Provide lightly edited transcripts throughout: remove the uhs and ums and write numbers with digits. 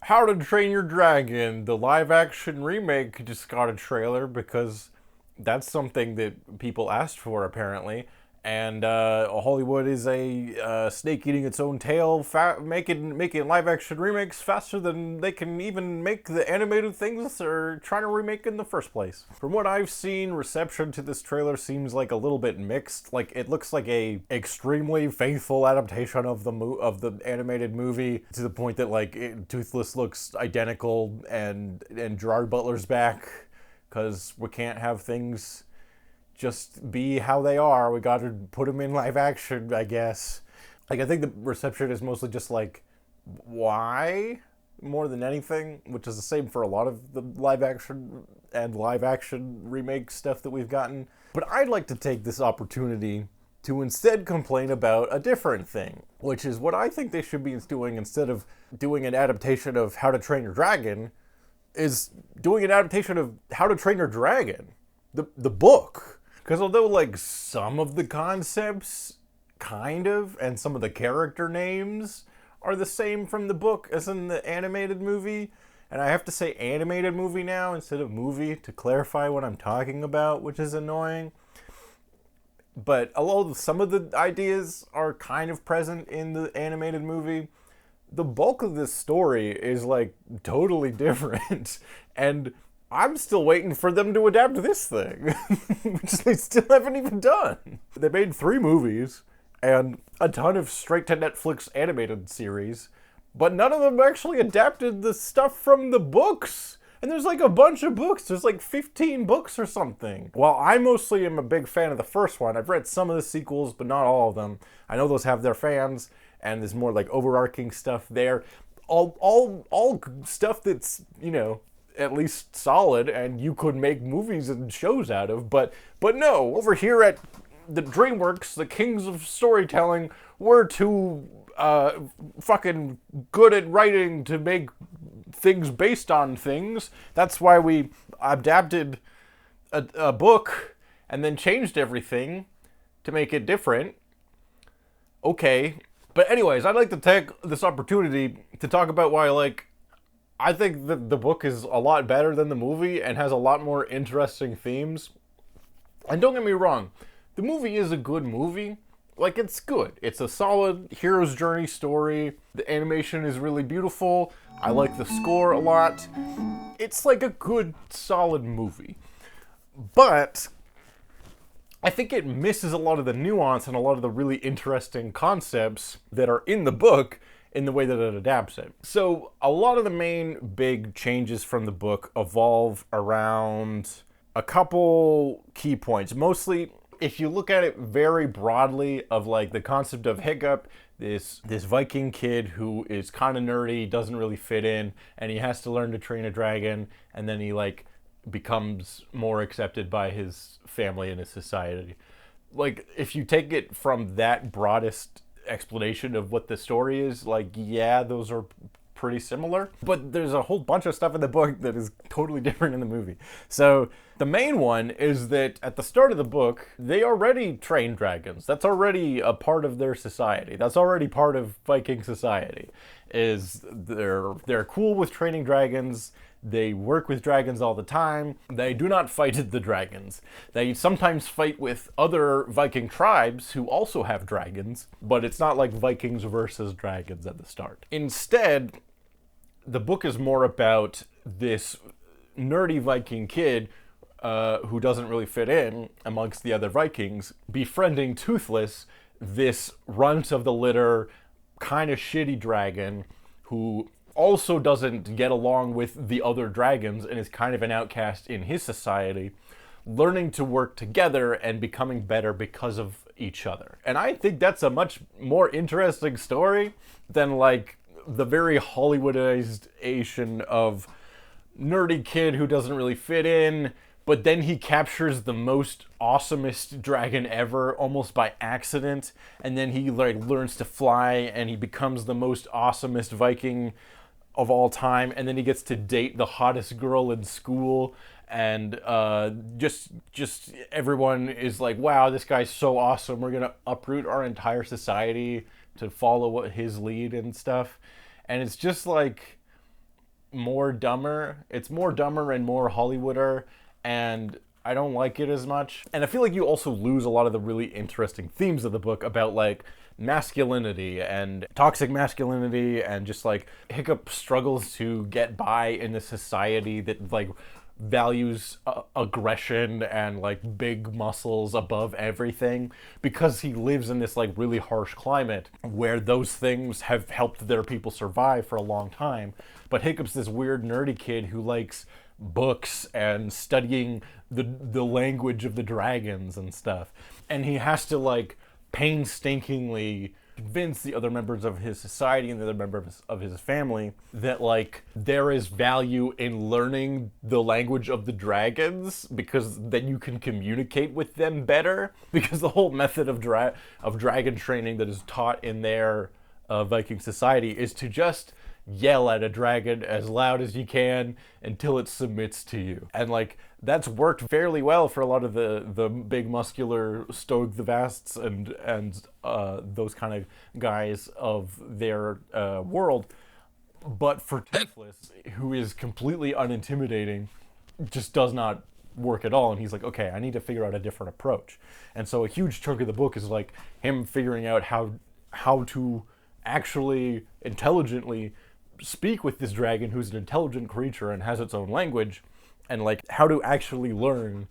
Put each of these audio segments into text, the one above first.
How to Train Your Dragon, the live action remake, just got a trailer because that's something that people asked for apparently. And Hollywood is a snake eating its own tail, making live action remakes faster than they can even make the animated things they're trying to remake in the first place. From what I've seen, reception to this trailer seems like a little bit mixed. Like it looks like a extremely faithful adaptation of the animated movie to the point that Toothless looks identical, and Gerard Butler's back because we can't have things just be how they are. We got to put them in live action, I guess. I think the reception is mostly just like, why? More than anything, which is the same for a lot of the live action remake stuff that we've gotten. But I'd like to take this opportunity to instead complain about a different thing, which is what I think they should be doing instead of doing an adaptation of How to Train Your Dragon, is doing an adaptation of How to Train Your Dragon, the book. Because although, some of the concepts, kind of, and some of the character names are the same from the book as in the animated movie, and I have to say animated movie now instead of movie to clarify what I'm talking about, which is annoying. But although some of the ideas are kind of present in the animated movie, the bulk of this story is, totally different. And I'm still waiting for them to adapt this thing, which they still haven't even done. They made 3 movies and a ton of straight-to-Netflix animated series, but none of them actually adapted the stuff from the books. And there's a bunch of books. There's 15 books or something. While I mostly am a big fan of the first one, I've read some of the sequels, but not all of them. I know those have their fans, and there's more overarching stuff there. All stuff that's, at least solid, and you could make movies and shows out of, but no, over here at the DreamWorks, the kings of storytelling, we're too fucking good at writing to make things based on things. That's why we adapted a book and then changed everything to make it different. Okay, but anyways, I'd like to take this opportunity to talk about why, I think that the book is a lot better than the movie and has a lot more interesting themes. And don't get me wrong, the movie is a good movie. It's good. It's a solid hero's journey story. The animation is really beautiful. I like the score a lot. It's a good, solid movie. But I think it misses a lot of the nuance and a lot of the really interesting concepts that are in the book in the way that it adapts it. So a lot of the main big changes from the book evolve around a couple key points. Mostly, if you look at it very broadly, of the concept of Hiccup, this Viking kid who is kind of nerdy, doesn't really fit in, and he has to learn to train a dragon, and then he becomes more accepted by his family and his society. If you take it from that broadest explanation of what the story is, yeah, those are pretty similar, but there's a whole bunch of stuff in the book that is totally different in the movie. So the main one is that at the start of the book, they already train dragons. That's already a part of their society. That's already part of Viking society, is they're cool with training dragons. They work with dragons all the time. They do not fight the dragons. They sometimes fight with other Viking tribes who also have dragons, but it's not like Vikings versus dragons at the start. Instead, the book is more about this nerdy Viking kid who doesn't really fit in amongst the other Vikings, befriending Toothless, this runt of the litter, kind of shitty dragon who also doesn't get along with the other dragons and is kind of an outcast in his society, learning to work together and becoming better because of each other. And I think that's a much more interesting story than the very Hollywoodization of nerdy kid who doesn't really fit in, but then he captures the most awesomest dragon ever almost by accident, and then he learns to fly and he becomes the most awesomest Viking of all time, and then he gets to date the hottest girl in school, and just everyone is like, wow, this guy's so awesome, we're gonna uproot our entire society to follow his lead and stuff. And it's just more dumber. It's more dumber and more Hollywooder, and I don't like it as much. And I feel like you also lose a lot of the really interesting themes of the book about like masculinity and toxic masculinity, and just like Hiccup struggles to get by in a society that like values aggression and like big muscles above everything, because he lives in this like really harsh climate where those things have helped their people survive for a long time. But Hiccup's this weird nerdy kid who likes books and studying the language of the dragons and stuff, and he has to like painstakingly convince the other members of his society and the other members of his family that like there is value in learning the language of the dragons, because then you can communicate with them better, because the whole method of dragon training that is taught in their Viking society is to just yell at a dragon as loud as you can until it submits to you. And like that's worked fairly well for a lot of the big muscular Stog the Vasts and those kind of guys of their world. But for Toothless, who is completely unintimidating, just does not work at all. And he's like, okay, I need to figure out a different approach. And so a huge chunk of the book is like him figuring out how to actually intelligently speak with this dragon, who's an intelligent creature and has its own language, and like how to actually learn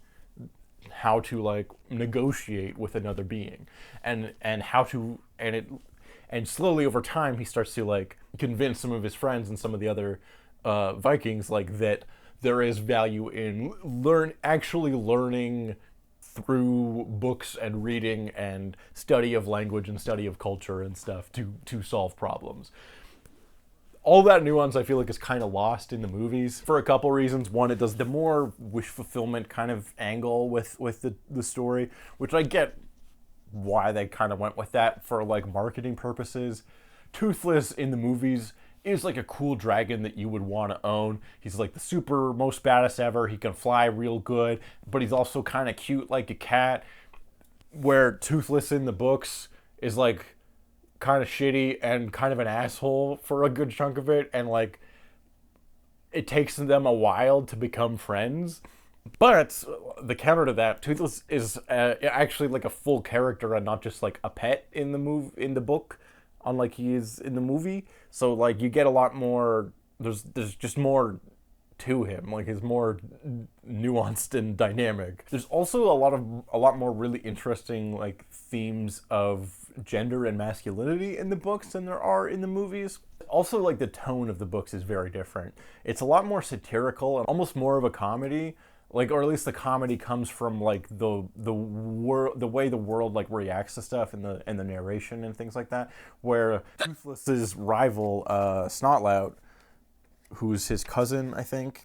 how to like negotiate with another being, and how to and slowly over time he starts to like convince some of his friends and some of the other Vikings like that there is value in actually learning through books and reading and study of language and study of culture and stuff to solve problems. All that nuance I feel like is kind of lost in the movies for a couple reasons. One, it does the more wish fulfillment kind of angle with the story, which I get why they kind of went with that for like marketing purposes. Toothless in the movies is like a cool dragon that you would want to own. He's like the super most badass ever. He can fly real good, but he's also kind of cute like a cat. Where Toothless in the books is like kind of shitty and kind of an asshole for a good chunk of it, and like it takes them a while to become friends. But the counter to that, Toothless is actually like a full character and not just like a pet in the book, unlike he is in the movie. So like you get a lot more. There's just more to him. Like he's more nuanced and dynamic. There's also a lot more really interesting like themes of gender and masculinity in the books than there are in the movies. Also, like the tone of the books is very different. It's a lot more satirical and almost more of a comedy. Like, or at least the comedy comes from like the way the world like reacts to stuff and the narration and things like that. Where Toothless's rival, Snotlout, who's his cousin, I think,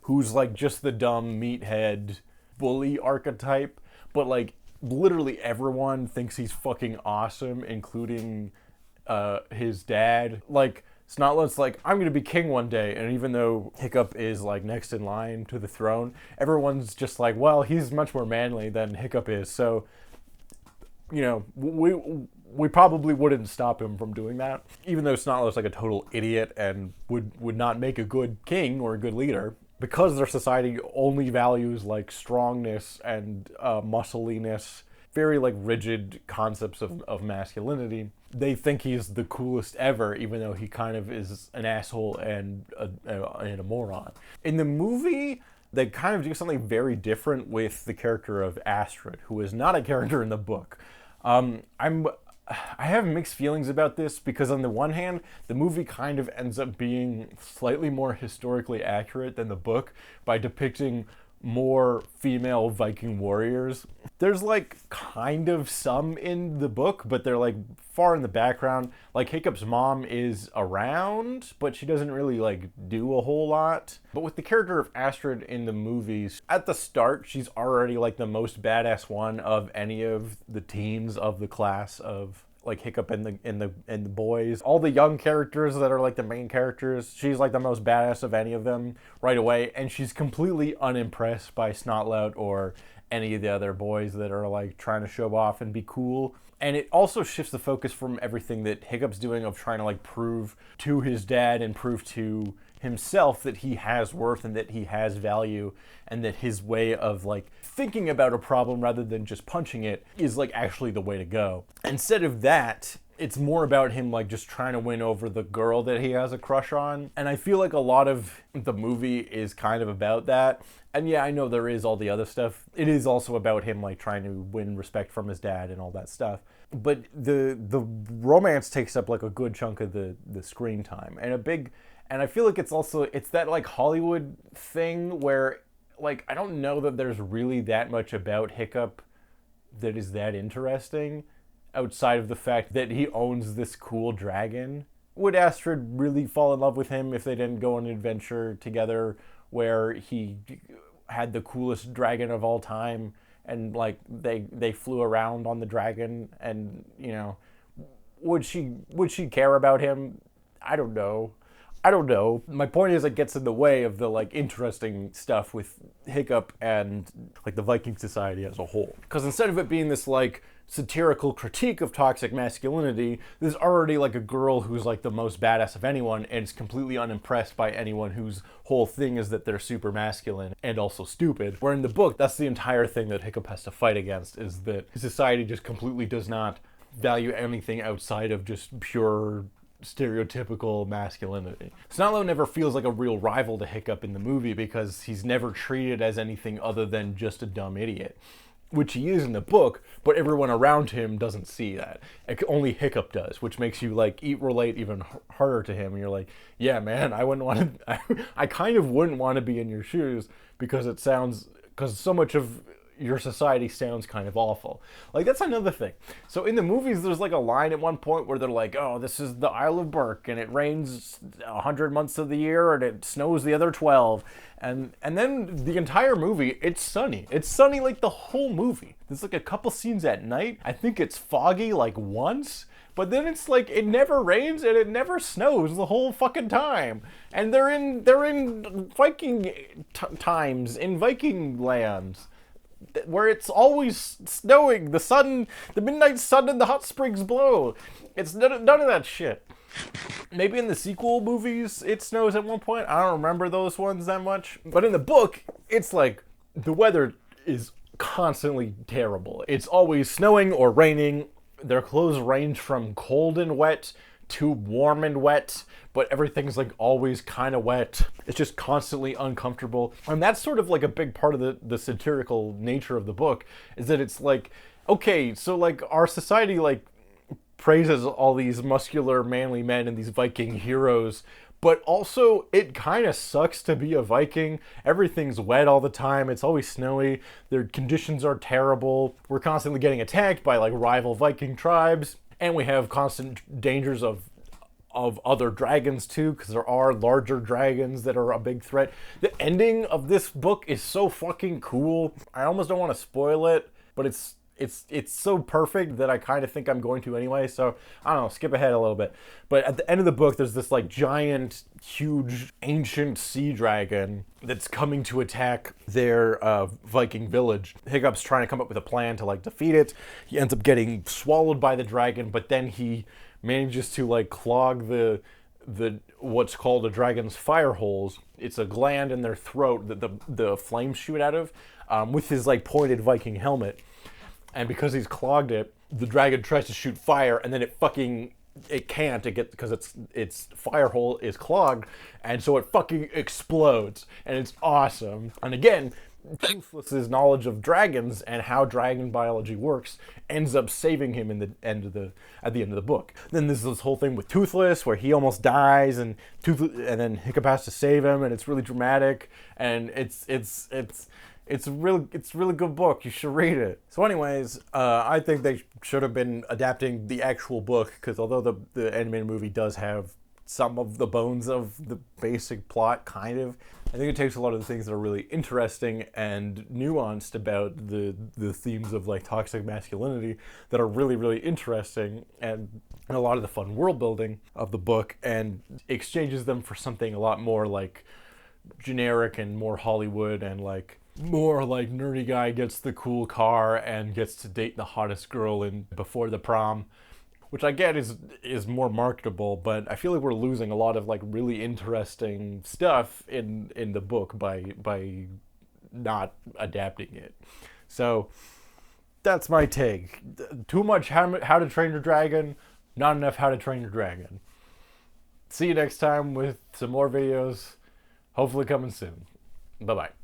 who's like just the dumb meathead bully archetype, but like literally everyone thinks he's fucking awesome, including his dad. Like Snotlout's like, I'm gonna be king one day, and even though Hiccup is like next in line to the throne, everyone's just like, well, he's much more manly than Hiccup is, so you know, we probably wouldn't stop him from doing that. Even though Snotlout's like a total idiot and would not make a good king or a good leader, because their society only values like strongness and muscliness, very like rigid concepts of masculinity. They think he's the coolest ever, even though he kind of is an asshole and a moron. In the movie, they kind of do something very different with the character of Astrid, who is not a character in the book. I have mixed feelings about this, because on the one hand, the movie kind of ends up being slightly more historically accurate than the book by depicting more female Viking warriors. There's like kind of some in the book, but they're like far in the background. Like Hiccup's mom is around, but she doesn't really like do a whole lot. But with the character of Astrid in the movies, at the start, she's already like the most badass one of any of the teens of the class of like Hiccup and the boys. All the young characters that are like the main characters, she's like the most badass of any of them right away, and she's completely unimpressed by Snotlout or any of the other boys that are like trying to show off and be cool. And it also shifts the focus from everything that Hiccup's doing of trying to like prove to his dad and prove to himself that he has worth and that he has value, and that his way of like thinking about a problem rather than just punching it is like actually the way to go. Instead of that, it's more about him like just trying to win over the girl that he has a crush on. And I feel like a lot of the movie is kind of about that. And yeah, I know there is all the other stuff. It is also about him like trying to win respect from his dad and all that stuff. But the romance takes up like a good chunk of the screen time. And I feel like it's that like Hollywood thing where like I don't know that there's really that much about Hiccup that is that interesting outside of the fact that he owns this cool dragon. Would Astrid really fall in love with him if they didn't go on an adventure together where he had the coolest dragon of all time and like they flew around on the dragon? And you know, would she care about him? I don't know. My point is it gets in the way of the like interesting stuff with Hiccup and like the Viking society as a whole. Because instead of it being this like satirical critique of toxic masculinity, there's already like a girl who's like the most badass of anyone and is completely unimpressed by anyone whose whole thing is that they're super masculine and also stupid. Where in the book, that's the entire thing that Hiccup has to fight against, is that society just completely does not value anything outside of just pure stereotypical masculinity. Snotlow never feels like a real rival to Hiccup in the movie because he's never treated as anything other than just a dumb idiot, which he is in the book, but everyone around him doesn't see that. Only Hiccup does, which makes you like relate even harder to him. And you're like, yeah, man, I kind of wouldn't want to be in your shoes because so much of your society sounds kind of awful. Like, that's another thing. So in the movies, there's like a line at one point where they're like, oh, this is the Isle of Burke, and it rains 100 months of the year, and it snows the other 12. And then the entire movie, it's sunny. It's sunny like the whole movie. There's like a couple scenes at night. I think it's foggy like once. But then it's like it never rains and it never snows the whole fucking time. And they're in Viking times, in Viking lands, where it's always snowing. The midnight sun and the hot springs blow. It's none of that shit. Maybe in the sequel movies it snows at one point. I don't remember those ones that much. But in the book, it's like the weather is constantly terrible. It's always snowing or raining. Their clothes range from cold and wet to warm and wet, but everything's like always kind of wet. It's just constantly uncomfortable. And that's sort of like a big part of the satirical nature of the book, is that it's like, okay, so like our society like praises all these muscular manly men and these Viking heroes, but also it kind of sucks to be a Viking. Everything's wet all the time. It's always snowy. Their conditions are terrible. We're constantly getting attacked by like rival Viking tribes. And we have constant dangers of other dragons too, because there are larger dragons that are a big threat. The ending of this book is so fucking cool. I almost don't want to spoil it, but it's so perfect that I kind of think I'm going to anyway. So I don't know, skip ahead a little bit. But at the end of the book, there's this like giant, huge, ancient sea dragon that's coming to attack their Viking village. Hiccup's trying to come up with a plan to like defeat it. He ends up getting swallowed by the dragon, but then he manages to like clog the what's called a dragon's fire holes. It's a gland in their throat that the flames shoot out of, with his like pointed Viking helmet. And because he's clogged it, the dragon tries to shoot fire, and then it can't, because its fire hole is clogged, and so it fucking explodes, and it's awesome. And again, Toothless's knowledge of dragons and how dragon biology works ends up saving him at the end of the book. Then there's this whole thing with Toothless where he almost dies, and then Hiccup has to save him, and it's really dramatic, and it's a really good book. You should read it. So anyways, I think they should have been adapting the actual book, because although the animated movie does have some of the bones of the basic plot, kind of, I think it takes a lot of the things that are really interesting and nuanced about the themes of like toxic masculinity that are really, really interesting, and a lot of the fun world building of the book, and exchanges them for something a lot more like generic and more Hollywood, and like more like nerdy guy gets the cool car and gets to date the hottest girl before the prom, which I get is more marketable, but I feel like we're losing a lot of like really interesting stuff in the book by not adapting it. So that's my take. Too much How to Train Your Dragon, not enough How to Train Your Dragon. See you next time with some more videos, hopefully coming soon. Bye bye.